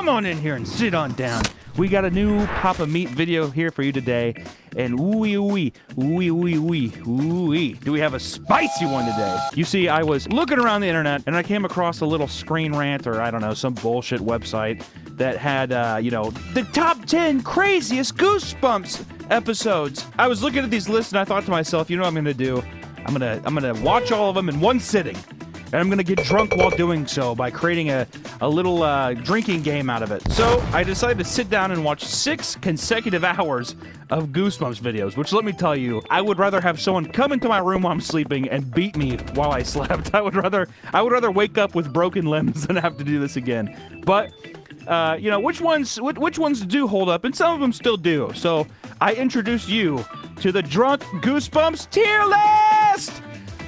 come on in here and sit on down. We got a new Papa Meat video here for you today, and ooey. Do we have a spicy one today? You see, I was looking around the internet, and I came across a little Screen Rant, or I don't know, some bullshit website that had, the top 10 craziest Goosebumps episodes. I was looking at these lists, and I thought to myself, you know what I'm gonna do? I'm gonna watch all of them in one sitting. And I'm gonna get drunk while doing so by creating a little drinking game out of it. So I decided to sit down and watch 6 consecutive hours of Goosebumps videos, which let me tell you, I would rather have someone come into my room while I'm sleeping and beat me while I slept. I would rather wake up with broken limbs than have to do this again. But which ones do hold up, and some of them still do. So I introduce you to the Drunk Goosebumps tier list!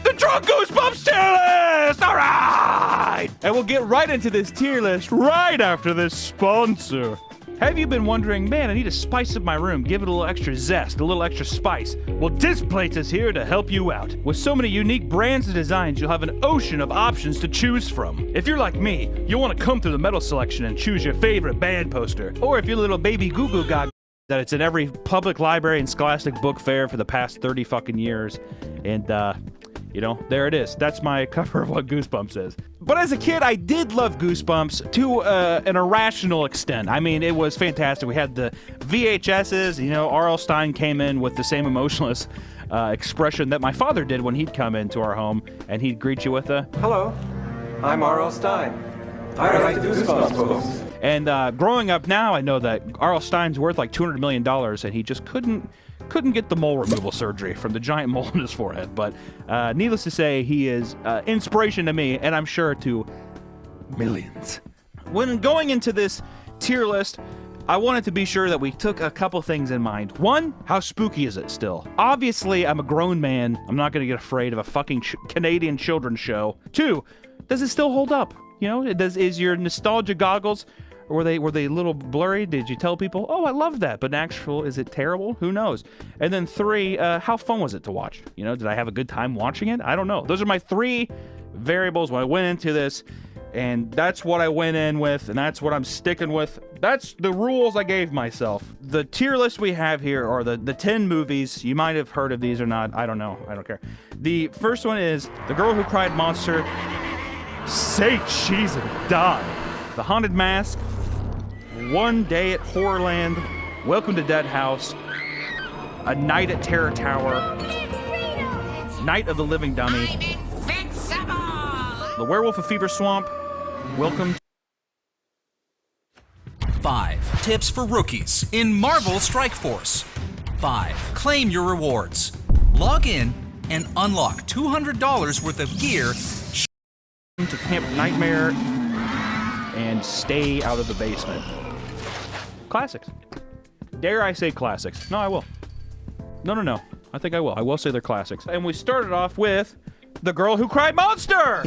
The Drunk Goosebumps tier list! Alright! And we'll get right into this tier list right after this sponsor. Have you been wondering, man, I need to spice up my room, give it a little extra zest, a little extra spice? Well, Displate is here to help you out. With so many unique brands and designs, you'll have an ocean of options to choose from. If you're like me, you'll want to comb through the metal selection and choose your favorite band poster. Or if you're a little baby goo-goo gaga, that it's in every public library and scholastic book fair for the past 30 fucking years. And, there it is. That's my cover of what Goosebumps is. But as a kid, I did love Goosebumps to an irrational extent. I mean, it was fantastic. We had the VHSs, R.L. Stine came in with the same emotionless expression that my father did when he'd come into our home, and he'd greet you with a, "Hello, I'm R.L. Stine. I like Goosebumps books." And growing up now, I know that R.L. Stine's worth like $200 million, and he just couldn't get the mole removal surgery from the giant mole in his forehead. But needless to say, he is inspiration to me, and I'm sure to millions. When going into this tier list, I wanted to be sure that we took a couple things in mind. One, how spooky is it still? Obviously, I'm a grown man. I'm not going to get afraid of a fucking Canadian children's show. 2, does it still hold up? Is your nostalgia goggles, were they a little blurry? Did you tell people, oh, I love that, but in actual, is it terrible? Who knows? And then 3, how fun was it to watch? Did I have a good time watching it? I don't know. Those are my 3 variables when I went into this, and that's what I went in with, and that's what I'm sticking with. That's the rules I gave myself. The tier list we have here are the 10 movies. You might have heard of these or not. I don't know. I don't care. The first one is The Girl Who Cried Monster, Say Cheese and Die, The Haunted Mask, One Day at Horrorland, Welcome to Dead House, A Night at Terror Tower, Night of the Living Dummy, The Werewolf of Fever Swamp, Welcome. 5 tips for rookies in Marvel Strike Force. 5, claim your rewards. Log in and unlock $200 worth of gear. To Camp Nightmare and stay out of the basement. Classics. Dare I say classics? No, I will. No. I think I will. I will say they're classics. And we started off with The Girl Who Cried Monster!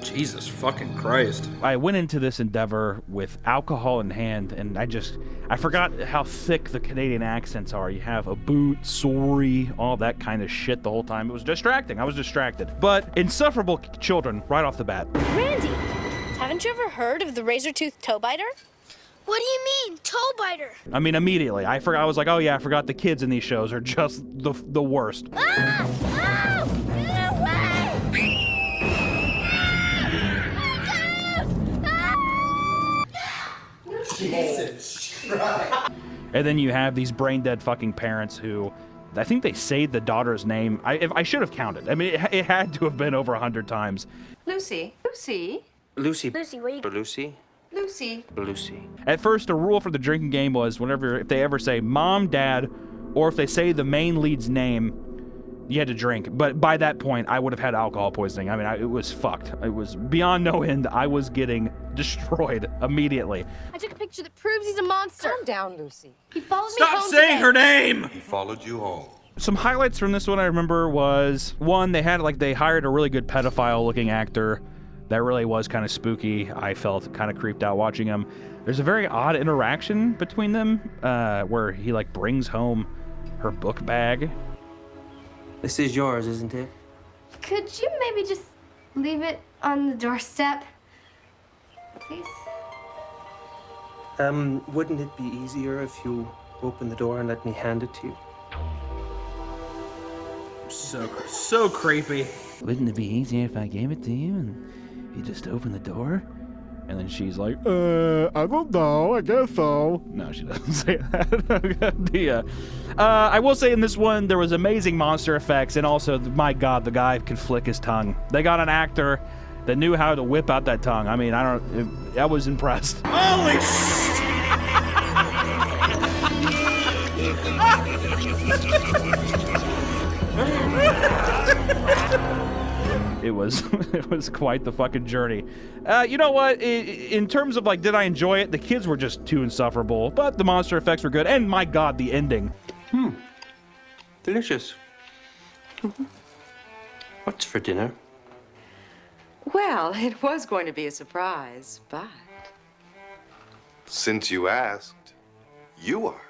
Jesus fucking Christ. I went into this endeavor with alcohol in hand, and I forgot how thick the Canadian accents are. You have a boot, sorry, all that kind of shit the whole time. It was distracting. I was distracted. But insufferable children right off the bat. Randy, haven't you ever heard of the razor-toothed toe biter? What do you mean, toe biter? I mean, immediately. I was like, oh yeah, I forgot the kids in these shows are just the worst. Ah! Ah! Jesus Christ. And then you have these brain-dead fucking parents who, I think they say the daughter's name. I should have counted. I mean, it had to have been over 100 times. Lucy. Lucy, where you going? Lucy. At first, a rule for the drinking game was if they ever say mom, dad, or if they say the main lead's name, you had to drink. But by that point, I would have had alcohol poisoning. I mean, it was fucked. It was beyond no end. I was getting destroyed immediately. I took a picture that proves he's a monster. Calm down, Lucy. He followed me Stop home saying today. her name! He followed you home. Some highlights from this one I remember was, one, they hired a really good pedophile-looking actor that really was kind of spooky. I felt kind of creeped out watching him. There's a very odd interaction between them where he brings home her book bag. This is yours, isn't it? Could you maybe just leave it on the doorstep? Please. Wouldn't it be easier if you open the door and let me hand it to you? So creepy. Wouldn't it be easier if I gave it to you and you just open the door? And then she's like, I don't know, I guess so. No, she doesn't say that. I will say in this one, there was amazing monster effects, and also, my God, the guy can flick his tongue. They got an actor that knew how to whip out that tongue. I mean, I was impressed. Holy shit! It was quite the fucking journey. You know what? In terms of, like, did I enjoy it? The kids were just too insufferable, but the monster effects were good. And my God, the ending. Delicious. What's for dinner? Well, it was going to be a surprise, but... Since you asked, you are.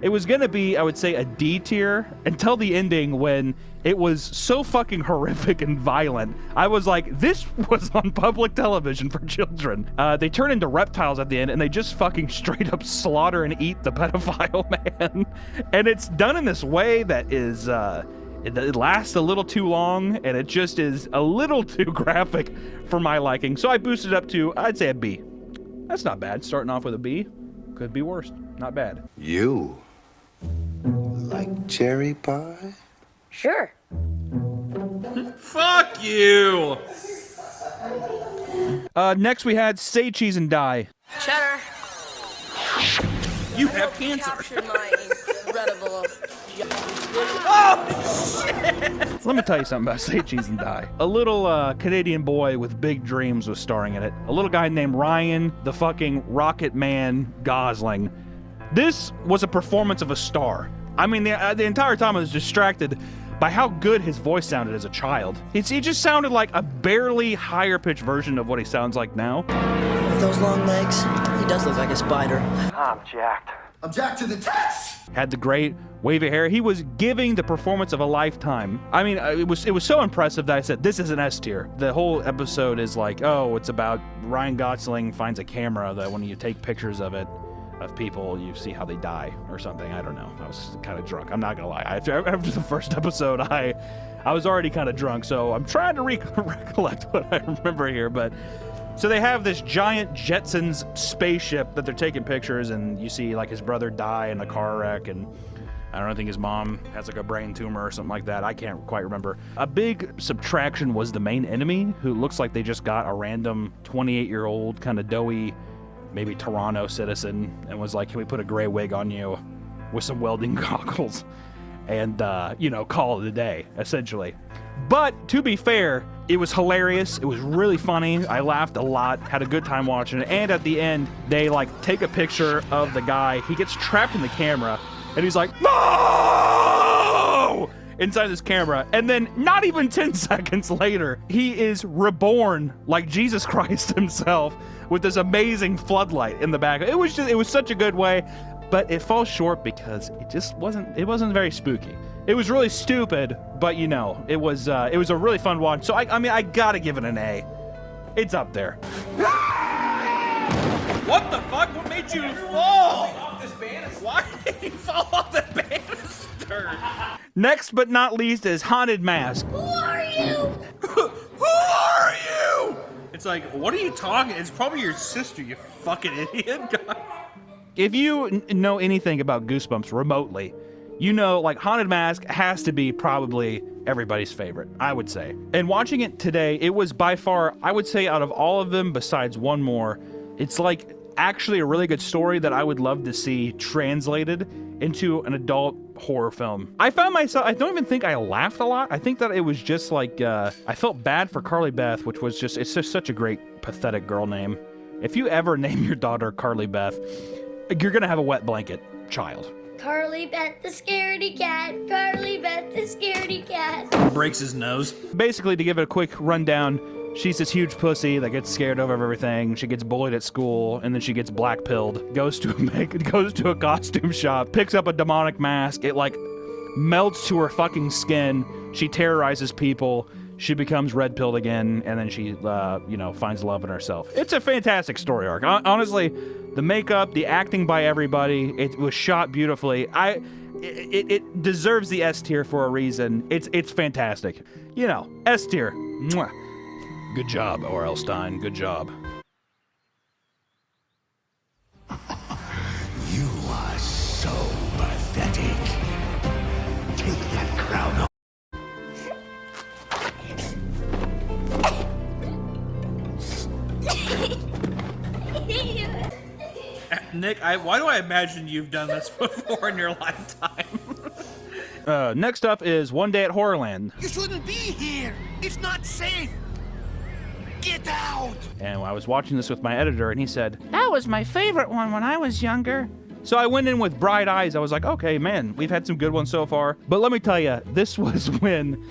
It was gonna be, I would say, a D tier until the ending when it was so fucking horrific and violent. I was like, this was on public television for children. They turn into reptiles at the end and they just fucking straight up slaughter and eat the pedophile man. And it's done in this way that is, it lasts a little too long and it just is a little too graphic for my liking. So I boosted it up to, I'd say, a B. That's not bad. Starting off with a B. Could be worse. Not bad. You like cherry pie? Sure. Fuck you! Next we had Say Cheese and Die. Cheddar. You have cancer. Captured my incredible. Let me tell you something about Say Cheese and Die. A little Canadian boy with big dreams was starring in it. A little guy named Ryan, the fucking Rocket Man Gosling. This was a performance of a star. I mean, the entire time I was distracted by how good his voice sounded as a child. He just sounded like a barely higher pitched version of what he sounds like now. With those long legs, he does look like a spider. I'm jacked to the tits! Had the great wavy hair. He was giving the performance of a lifetime. I mean, it was so impressive that I said, this is an S tier. The whole episode is like, oh, it's about Ryan Gosling finds a camera that when you take pictures of people, you see how they die or something. I don't know. I was kind of drunk. I'm not gonna lie. After the first episode, I was already kind of drunk, so I'm trying to recollect what I remember here, but... So they have this giant Jetsons spaceship that they're taking pictures, and you see like his brother die in a car wreck, and I think his mom has like a brain tumor or something like that. I can't quite remember. A big subtraction was the main enemy, who looks like they just got a random 28-year-old kind of doughy, maybe Toronto citizen, and was like, can we put a gray wig on you with some welding goggles and, call it a day, essentially. But to be fair, it was hilarious. It was really funny. I laughed a lot, had a good time watching it. And at the end, they like take a picture of the guy. He gets trapped in the camera and he's like, no! Inside this camera. And then not even 10 seconds later, he is reborn like Jesus Christ himself with this amazing floodlight in the back. It was such a good way, but it falls short because it wasn't very spooky. It was really stupid, but it was a really fun watch. So I gotta give it an A. It's up there. What the fuck? What made you fall? Off this banister. Why did you fall off the banister? Next but not least is Haunted Mask. Who are you? Who are you? It's like, what are you talking? It's probably your sister, you fucking idiot. God. If you know anything about Goosebumps remotely, like Haunted Mask has to be probably everybody's favorite, I would say. And watching it today, it was by far, I would say out of all of them, besides one more, it's like actually a really good story that I would love to see translated into an adult horror film. I found myself, I don't even think I laughed a lot. I think that it was just like, I felt bad for Carly Beth, which was it's just such a great, pathetic girl name. If you ever name your daughter Carly Beth, you're gonna have a wet blanket child. Carly Beth the scaredy cat. Carly Beth the scaredy cat. Breaks his nose. Basically, To give it a quick rundown, she's this huge pussy that gets scared of everything. She gets bullied at school, and then she gets black-pilled. Goes to a costume shop, picks up a demonic mask. It like melts to her fucking skin. She terrorizes people. she becomes red-pilled again, and then she, you know, finds love in herself. It's a fantastic story arc. Honestly, the makeup, the acting by everybody, it was shot beautifully. It deserves the S tier for a reason. It's fantastic. You know, S tier. Mwah. Good job, O.R.L. Stein. Good job. You are so pathetic. Take that crown off. Nick, why do I imagine you've done this before in your lifetime? Next up is One Day at Horrorland. You shouldn't be here. It's not safe. Get out. And I was watching this with my editor, and he said, that was my favorite one when I was younger. So I went in with bright eyes. I was like, okay, man, we've had some good ones so far. But let me tell you, this was when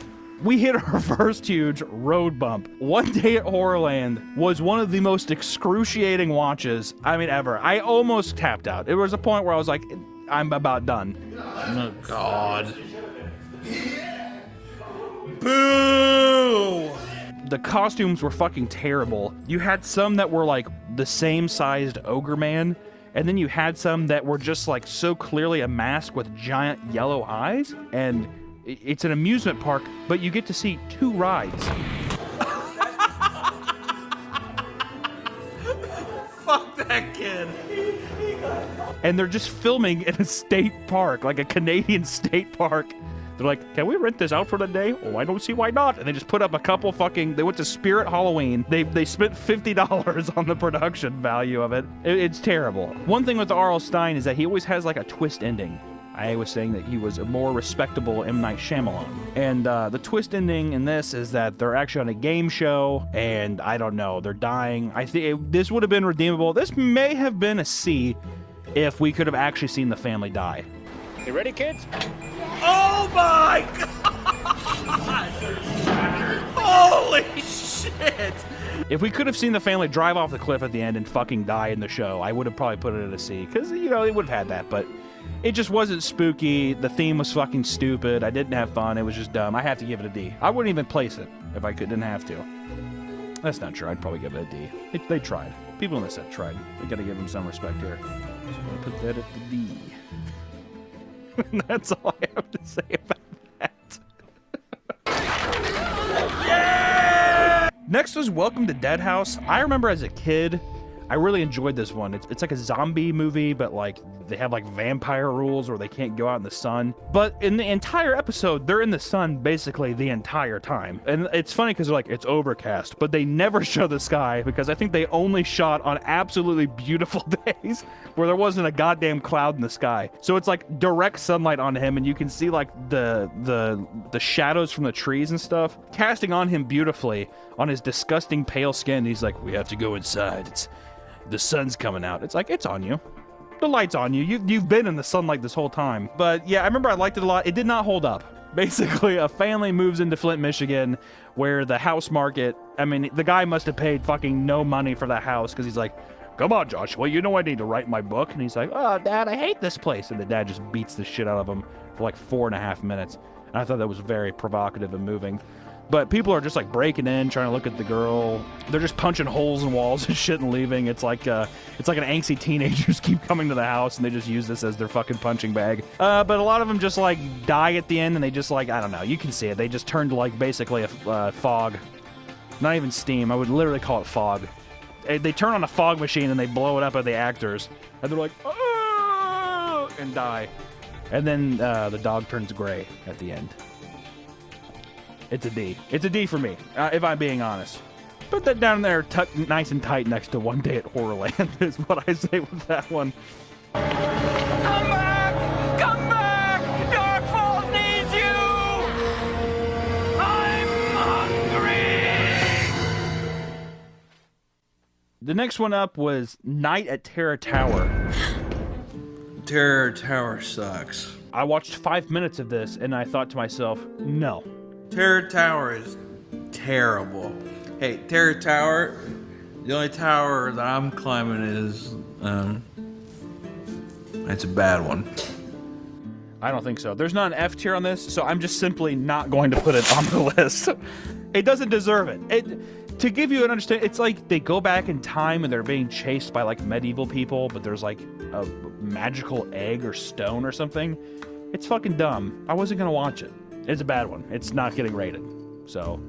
we hit our first huge road bump. One Day at Horrorland was one of the most excruciating watches, I mean, ever. I almost tapped out. It was a point where I was like, I'm about done. Oh, God. Boo! The costumes were fucking terrible. You had some that were like the same sized ogre man, and then you had some that were just like so clearly a mask with giant yellow eyes, and it's an amusement park, but you get to see 2 rides. Fuck that kid. And they're just filming in a state park, like a Canadian state park. They're like, can we rent this out for the day? Oh, I don't see why not. And they just put up a couple fucking, they went to Spirit Halloween. They spent $50 on the production value of it. It's terrible. One thing with R.L. Stein is that he always has like a twist ending. I was saying that he was a more respectable M. Night Shyamalan. And the twist ending in this is that they're actually on a game show, and I don't know, they're dying. I think this would have been redeemable. This may have been a C if we could have actually seen the family die. You ready, kids? Oh my God! Holy shit! If we could have seen the family drive off the cliff at the end and fucking die in the show, I would have probably put it at a C. Because, you know, it would have had that, but it just wasn't spooky. The theme was fucking stupid. I didn't have fun. It was just dumb. I have to give it a D. I wouldn't even place it if I didn't have to. That's not true. I'd probably give it a D. They tried. People in the set tried. We gotta give them some respect here. So I'm gonna put that at the D. And that's all I have to say about that. Yeah! Next was Welcome to Dead House. I remember as a kid, I really enjoyed this one. It's like a zombie movie, but like they have like vampire rules where they can't go out in the sun. But in the entire episode, they're in the sun basically the entire time. And it's funny because they're like, it's overcast, but they never show the sky because I think they only shot on absolutely beautiful days where there wasn't a goddamn cloud in the sky. So it's like direct sunlight on him, and you can see like the shadows from the trees and stuff casting on him beautifully on his disgusting pale skin. He's like, we have to go inside. The sun's coming out. It's like, it's on you. The light's on you. You've been in the sunlight this whole time. But yeah, I remember I liked it a lot. It did not hold up. Basically, a family moves into Flint, Michigan, where the house market, I mean, the guy must have paid fucking no money for that house because he's like, come on, Joshua, you know I need to write my book. And he's like, oh, Dad, I hate this place. And the dad just beats the shit out of him for like 4.5 minutes. And I thought that was very provocative and moving. But people are just like breaking in, trying to look at the girl. They're just punching holes in walls and shit and leaving. It's like an angsty teenagers keep coming to the house and they just use this as their fucking punching bag. But a lot of them just like die at the end and they just like, I don't know, you can see it. They just turn to like basically a fog. Not even steam. I would literally call it fog. They turn on a fog machine and they blow it up at the actors. And they're like, oh, and die. And then the dog turns gray at the end. It's a D. It's a D for me, if I'm being honest. Put that down there tucked nice and tight next to One Day at Horrorland is what I say with that one. Come back! Come back! Dark Falls needs you! I'm hungry! The next one up was Night at Terror Tower. Terror Tower sucks. I watched 5 minutes of this and I thought to myself, no. Terror Tower is terrible. Hey, Terror Tower, the only tower that I'm climbing is, it's a bad one. I don't think so. There's not an F tier on this, so I'm just simply not going to put it on the list. It doesn't deserve it. To give you an understanding, it's like they go back in time and they're being chased by like medieval people, but there's like a magical egg or stone or something. It's fucking dumb. I wasn't gonna watch it. It's a bad one. It's not getting rated. So,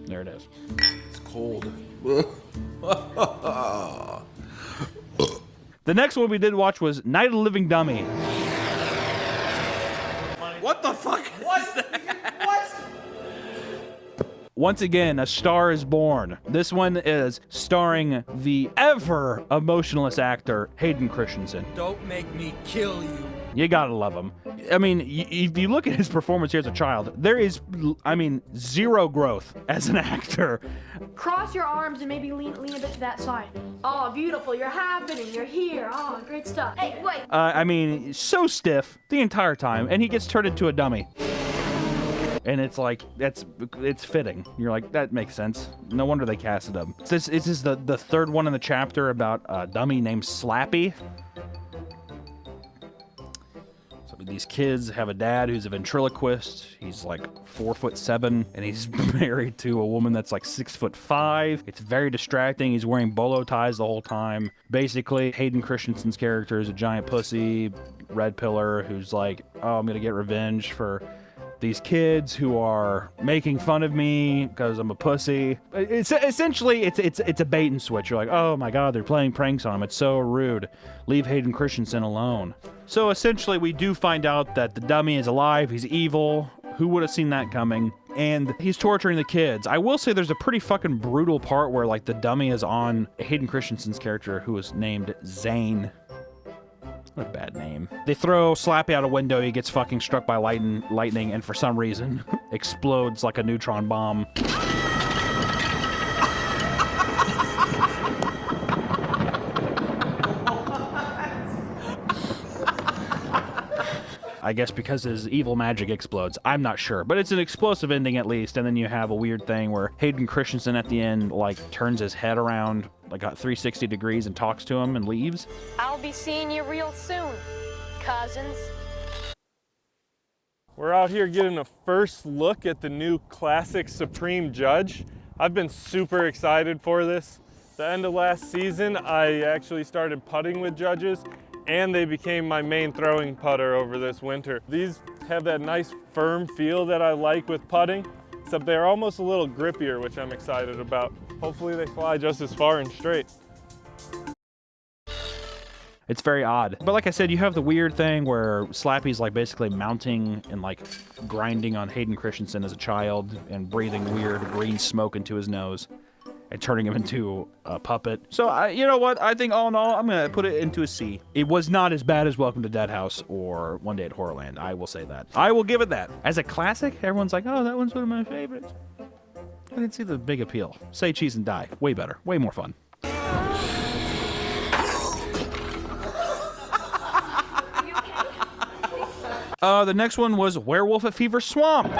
there it is. It's cold. The next one we did watch was Night of the Living Dummy. What the fuck? What's that? What? Once again, A Star is Born. This one is starring the ever emotionless actor Hayden Christensen. Don't make me kill you. You gotta love him. I mean, if you look at his performance here as a child, there is, I mean, zero growth as an actor. Cross your arms and maybe lean a bit to that side. Oh, beautiful. You're happening. You're here. Oh, great stuff. Hey, wait. I mean, so stiff the entire time, and he gets turned into a dummy. And it's like, it's fitting. You're like, that makes sense. No wonder they casted him. This is the third one in the chapter about a dummy named Slappy. So these kids have a dad who's a ventriloquist. He's like 4'7", and he's married to a woman that's like 6'5". It's very distracting. He's wearing bolo ties the whole time. Basically, Hayden Christensen's character is a giant pussy, red pillar, who's like, oh, I'm gonna get revenge for these kids who are making fun of me because I'm a pussy. It's essentially it's a bait and switch. You're like, oh my god, they're playing pranks on him. It's so rude. Leave Hayden Christensen alone. So essentially, we do find out that the dummy is alive. He's evil. Who would have seen that coming? And he's torturing the kids. I will say there's a pretty fucking brutal part where like the dummy is on Hayden Christensen's character, who is named Zane. What a bad name. They throw Slappy out a window, he gets fucking struck by lightning, and for some reason, explodes like a neutron bomb. I guess because his evil magic explodes. I'm not sure, but it's an explosive ending at least, and then you have a weird thing where Hayden Christensen at the end, like, turns his head around like 360 degrees and talks to him and leaves. I'll be seeing you real soon, cousins. We're out here getting a first look at the new Classic Supreme Judge. I've been super excited for this. The end of last season, I actually started putting with judges, and they became my main throwing putter over this winter. These have that nice firm feel that I like with putting, except they're almost a little grippier, which I'm excited about. Hopefully they fly just as far and straight. It's very odd. But like I said, you have the weird thing where Slappy's like basically mounting and like grinding on Hayden Christensen as a child and breathing weird green smoke into his nose and turning him into a puppet. So, you know what? I think all in all, I'm going to put it into a C. It was not as bad as Welcome to Deadhouse or One Day at Horrorland. I will say that. I will give it that. As a classic, everyone's like, oh, that one's one of my favorites. I didn't see the big appeal. Say Cheese and Die. Way better. Way more fun. The next one was Werewolf at Fever Swamp.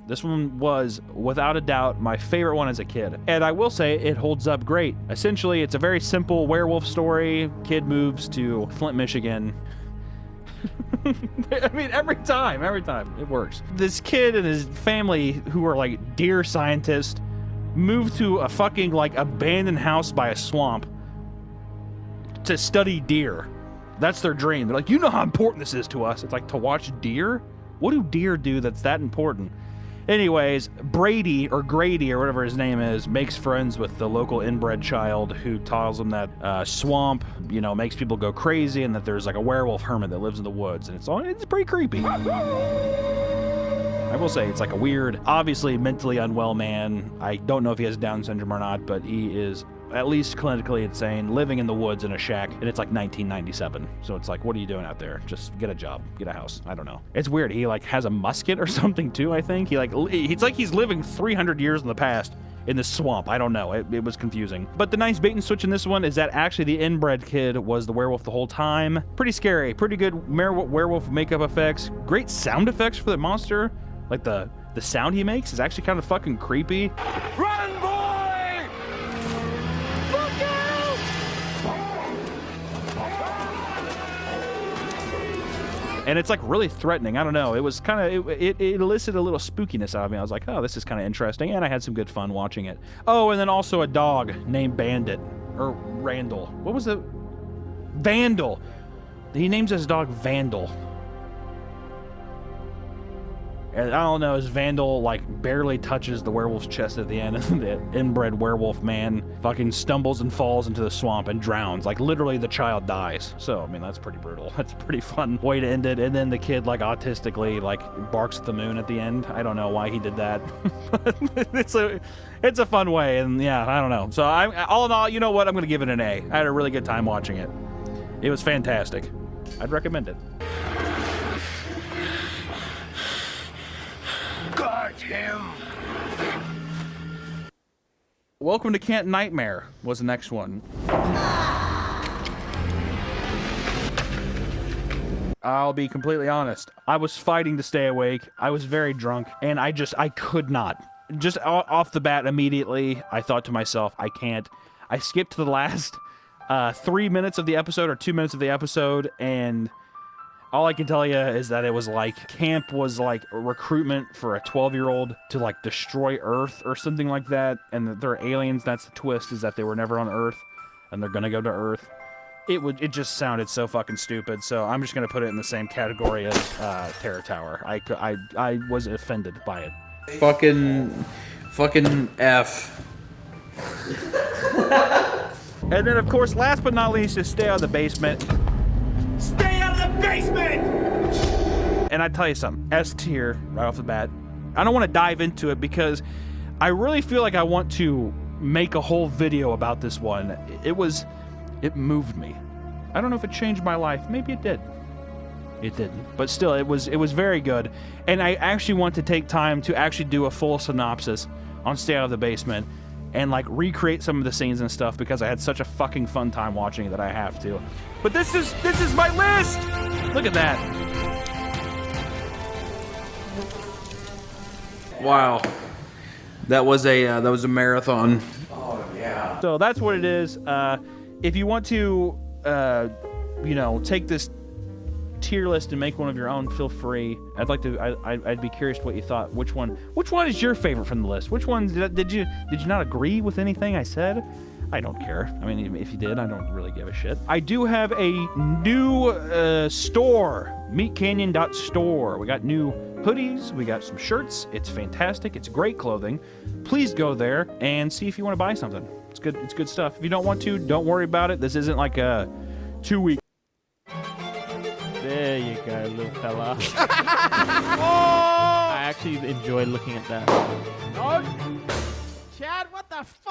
This one was, without a doubt, my favorite one as a kid. And I will say, it holds up great. Essentially, it's a very simple werewolf story. Kid moves to Flint, Michigan. I mean, every time, it works. This kid and his family, who are like deer scientists, move to a fucking like abandoned house by a swamp to study deer. That's their dream. They're like, you know how important this is to us. It's like, to watch deer? What do deer do that's that important? Anyways, Brady, or Grady, or whatever his name is, makes friends with the local inbred child who tells him that swamp, you know, makes people go crazy, and that there's like a werewolf hermit that lives in the woods, and it's pretty creepy. I will say, it's like a weird, obviously mentally unwell man. I don't know if he has Down syndrome or not, but he is at least clinically insane, living in the woods in a shack, and it's like 1997. So it's like, what are you doing out there? Just get a job, get a house. I don't know. It's weird. He like has a musket or something too, I think. It's like he's living 300 years in the past in this swamp. I don't know. It was confusing. But the nice bait and switch in this one is that actually the inbred kid was the werewolf the whole time. Pretty scary. Pretty good werewolf makeup effects. Great sound effects for the monster. Like the sound he makes is actually kind of fucking creepy. Run, boy! and it's like really threatening. I don't know. It was kind of it elicited a little spookiness out of me. I was like, oh, this is kind of interesting, and I had some good fun watching it. Oh, and then also a dog named Bandit or Randall. What was the Vandal? He names his dog Vandal. And I don't know, his Vandal like barely touches the werewolf's chest at the end, and the inbred werewolf man fucking stumbles and falls into the swamp and drowns. Like literally the child dies. So I mean that's pretty brutal. That's a pretty fun way to end it. And then the kid like autistically like barks at the moon at the end. I don't know why he did that. it's a fun way, and yeah, I don't know. So all in all, you know what? I'm gonna give it an A. I had a really good time watching it. It was fantastic. I'd recommend it. Got him. Welcome to Camp Nightmare was the next one. I'll be completely honest. I was fighting to stay awake. I was very drunk, and I could not. Just off the bat immediately, I thought to myself, I can't. I skipped to the last 3 minutes of the episode or 2 minutes of the episode, and all I can tell you is that it was like, camp was like a recruitment for a 12-year-old to like destroy Earth or something like that, and that they're aliens. That's the twist, is that they were never on Earth, and they're gonna go to Earth. It just sounded so fucking stupid, so I'm just gonna put it in the same category as Terror Tower. I was offended by it. Fucking F. And then, of course, last but not least, is Stay Out of the Basement. Stay out of the basement! And I tell you something, S tier right off the bat. I don't want to dive into it because I really feel like I want to make a whole video about this one. It moved me. I don't know if it changed my life. Maybe it did. It didn't. But still, it was very good. And I actually want to take time to actually do a full synopsis on Stay Out of the Basement and like recreate some of the scenes and stuff because I had such a fucking fun time watching it that I have to. But this is my list. Look at that. Wow. That was a marathon. Oh yeah. So that's what it is. If you want to take this tier list and make one of your own, feel free. I'd be curious what you thought. Which one is your favorite from the list? Which one did you not agree with anything I said? I don't care. I mean, if you did, I don't really give a shit. I do have a new store, meatcanyon.store. We got new hoodies, we got some shirts. It's fantastic. It's great clothing. Please go there and see if you want to buy something. It's good stuff. If you don't want to, don't worry about it. This isn't like a 2-week. There you go, little fella. I actually enjoy looking at that. Oh, Chad, what the f***?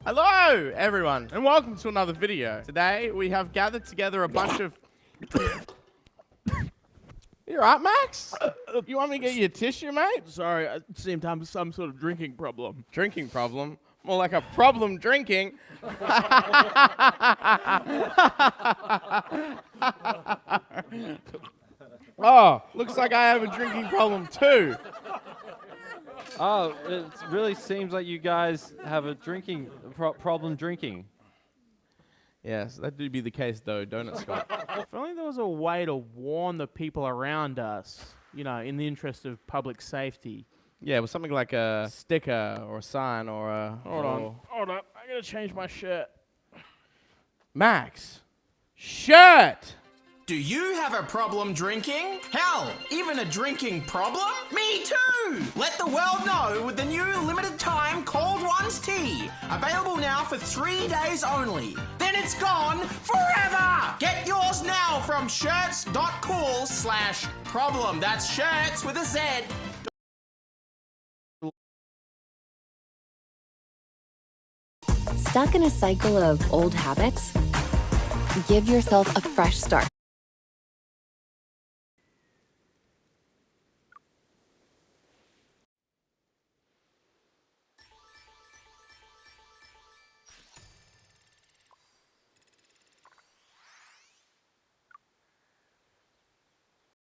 Hello, everyone, and welcome to another video. Today, we have gathered together a bunch of... You alright, Max? You want me to get you a tissue, mate? Sorry, it seemed to have some sort of drinking problem. Drinking problem? More like a problem drinking. Oh, looks like I have a drinking problem too. Oh, it really seems like you guys have a drinking problem drinking. Yes, that do be the case though, don't it, Scott? If only there was a way to warn the people around us, in the interest of public safety. Yeah, with something like a sticker or a sign or a... Hold on, I gotta change my shirt. Max, shirt! Do you have a problem drinking? Hell, even a drinking problem? Me too! Let the world know with the new limited time Cold Ones tea. Available now for 3 days only. Then it's gone forever! Get yours now from shirts.cool/problem. That's shirts with a Z. Stuck in a cycle of old habits? Give yourself a fresh start